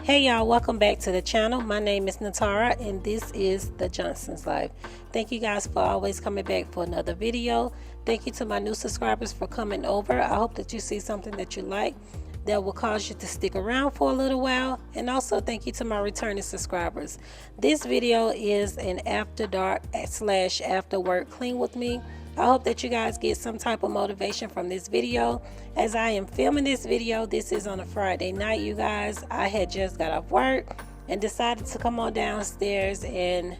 Hey y'all, welcome back to the channel. My name is Natara and this is the Johnson's Life. Thank you guys for always coming back for another video. Thank you to my new subscribers for coming over. I hope that you see something that you like that will cause you to stick around for a little while. And also thank you to my returning subscribers. This video is an after dark / after work clean with me. I hope that you guys get some type of motivation from this video. As I am filming this video, this is on a Friday night, you guys. I had just got off work and decided to come on downstairs and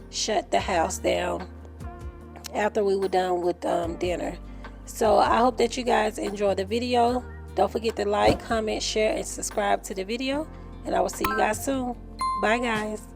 shut the house down after we were done with dinner. So I hope that you guys enjoy the video. Don't forget to like, comment, share, and subscribe to the video. And I will see you guys soon. Bye, guys.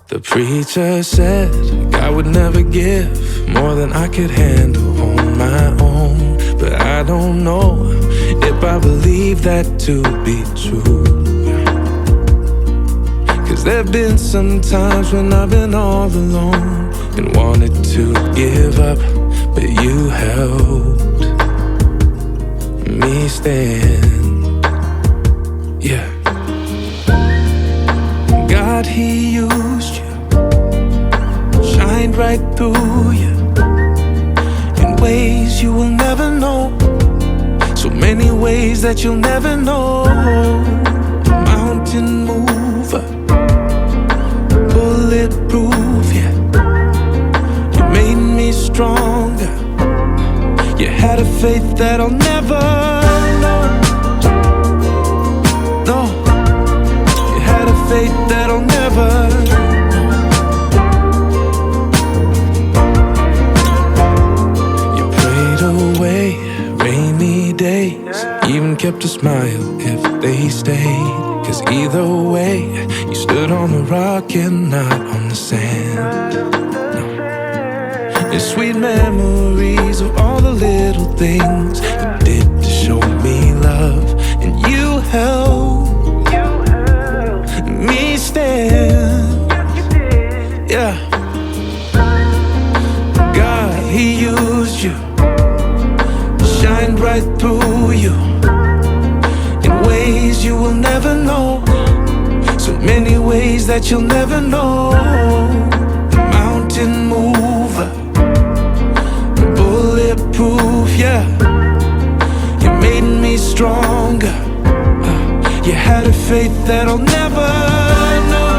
The preacher said God would never give more than I could handle on my own. But I don't know if I believe that to be true. 'C's there've been some times when I've been all alone and wanted to give up, but you helped me stand. Yeah. God, He used you, shined right through you in ways you will never know, so many ways that you'll never know. Mountain mover, bulletproof, yeah. You made me stronger. You had a faith that I'll never know. No, you had a faith that I'll never know. You prayed away rainy days, even kept a smile if they stayed. 'Cause either way, you stood on the rock and not on the sand. No. It's sweet memories of all the little things you did to show me love. right through you in ways you will never know. So many ways that you'll never know. Mountain mover, bulletproof, yeah. You made me stronger. You had a faith that I'll never know.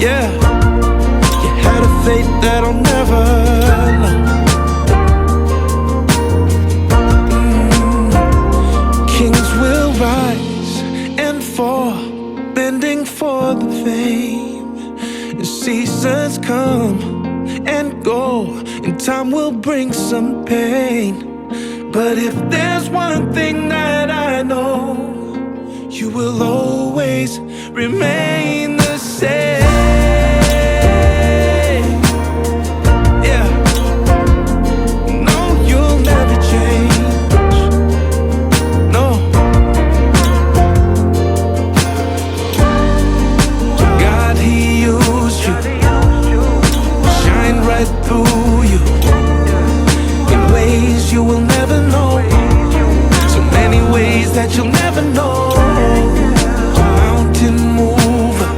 Yeah, you had a faith that I'll never know. Kings will rise and fall, bending for the fame. And seasons come and go, and time will bring some pain. But if there's one thing that I know, you will always remain the same. Yeah, no, you'll never change. No, God, He used you, shine right through you in ways you will never know. So many ways that you'll never know. Mountain mover,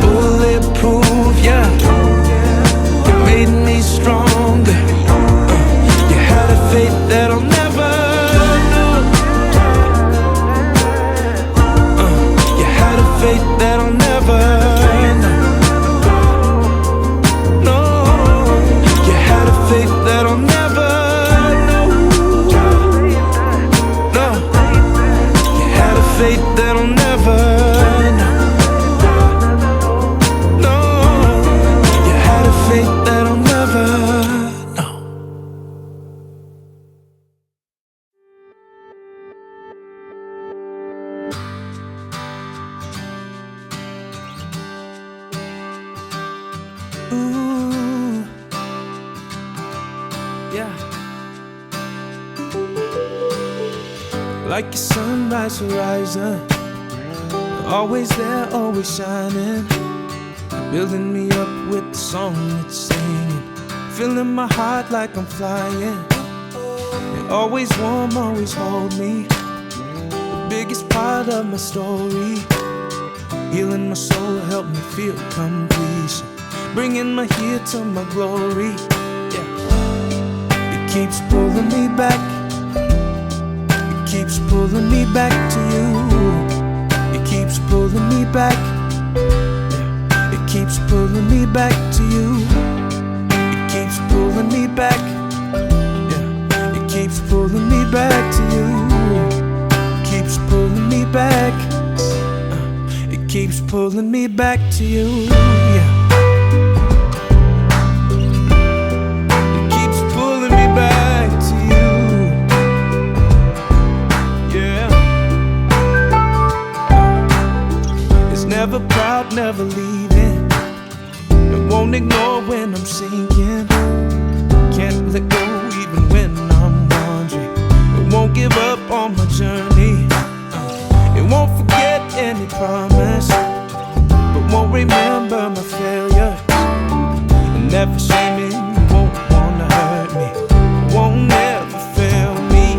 bulletproof, yeah. You made me stronger. You had a faith that I'll never know. You had a faith that I'll never know. No, you had a faith that I'll never know. No, you had a faith that I'll never know. No, you had a faith that I'll never know. Ooh, yeah. Like a sunrise horizon, always there, always shining, building me up with the song it's singing, filling my heart like I'm flying. You're always warm, always hold me, the biggest part of my story. Healing my soul, help me feel completion, bringing my here to my glory. Yeah, it keeps pulling me back. It keeps pulling me back to you. It keeps pulling me back. Yeah, it keeps pulling me back to you. It keeps pulling me back. Yeah, it keeps pulling me back to you. It keeps pulling me back. It keeps pulling me back to you. Yeah. It keeps pulling me back to you. Yeah. It's never proud, never leaving. It won't ignore when I'm sinking. Can't let go even when I'm wandering. It won't give up on my journey. It won't forget any promise, but won't remember my failure. And never shame me, won't wanna hurt me, won't never fail me.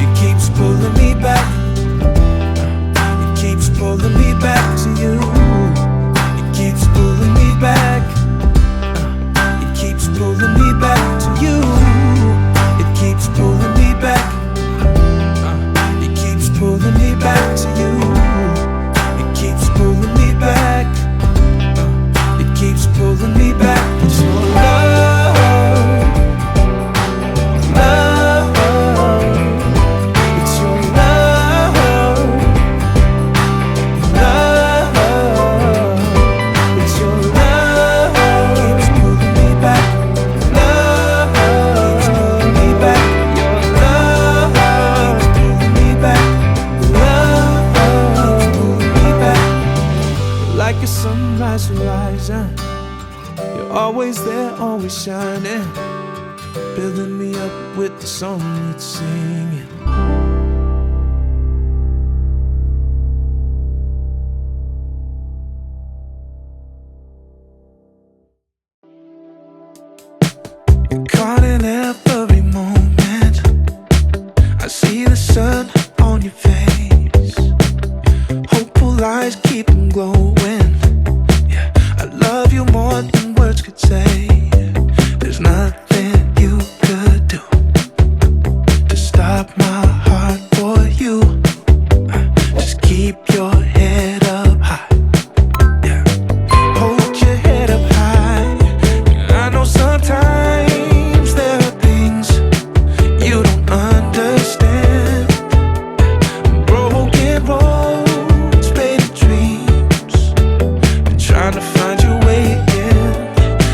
It keeps pulling me back. It keeps pulling me back to you. It keeps pulling me back. It keeps pulling me back to you. It keeps pulling me back. Pulling me back to you. It keeps pulling me back. It keeps pulling me back. It's your love, love. It's your love, love. It's your love. Keeps pulling me back. Love keeps pulling me back. Your love keeps pulling me back. Like a sunrise horizon, you're always there, always shining, building me up with the song it's singing. You're caught you more than words could say. There's nothing you could do to stop my heart for you. Just keep your head up high. Yeah. Hold your head up high. I know sometimes there are things you don't understand. Broken roads, faded dreams. Been trying to find your way again.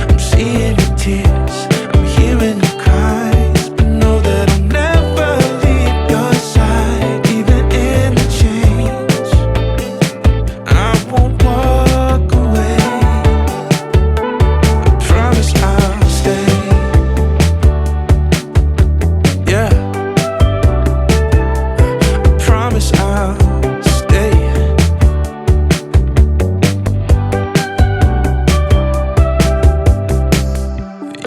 I'm seeing your tears, I'm hearing your cries, but know that I'll never leave your side, even in the change. I won't walk away. I promise I'll stay. Yeah. I promise I'll stay.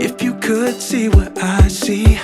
If you could see what I see,